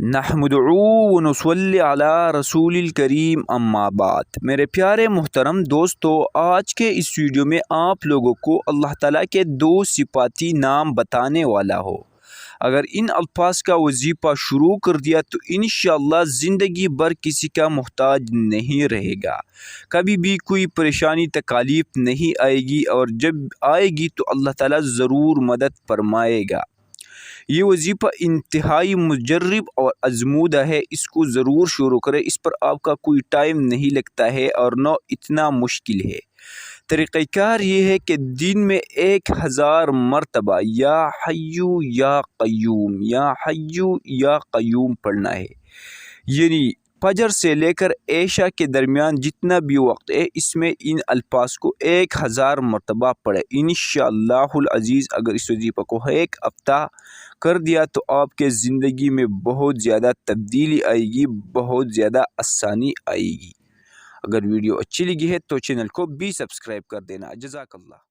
نحمدہ و نصلی علی رسول الکریم اما بعد۔ میرے پیارے محترم دوستو، آج کے اس ویڈیو میں آپ لوگوں کو اللہ تعالیٰ کے دو صفاتی نام بتانے والا ہو۔ اگر ان الفاظ کا وظیفہ شروع کر دیا تو انشاءاللہ زندگی بھر کسی کا محتاج نہیں رہے گا، کبھی بھی کوئی پریشانی تکالیف نہیں آئے گی، اور جب آئے گی تو اللہ تعالیٰ ضرور مدد فرمائے گا۔ یہ وظیفہ انتہائی مجرب اور آزمودہ ہے، اس کو ضرور شروع کریں۔ اس پر آپ کا کوئی ٹائم نہیں لگتا ہے اور نہ اتنا مشکل ہے۔ طریقہ کار یہ ہے کہ دن میں 1000 مرتبہ یا حیو یا قیوم یا حیو یا قیوم پڑھنا ہے، یعنی فجر سے لے کر عشاء کے درمیان جتنا بھی وقت ہے اس میں ان الفاظ کو 1000 مرتبہ پڑھیں۔ انشاءاللہ العزیز اگر اس وظیفہ کو ایک ہفتہ کر دیا تو آپ کے زندگی میں بہت زیادہ تبدیلی آئے گی، بہت زیادہ آسانی آئے گی۔ اگر ویڈیو اچھی لگی ہے تو چینل کو بھی سبسکرائب کر دینا۔ جزاک اللہ۔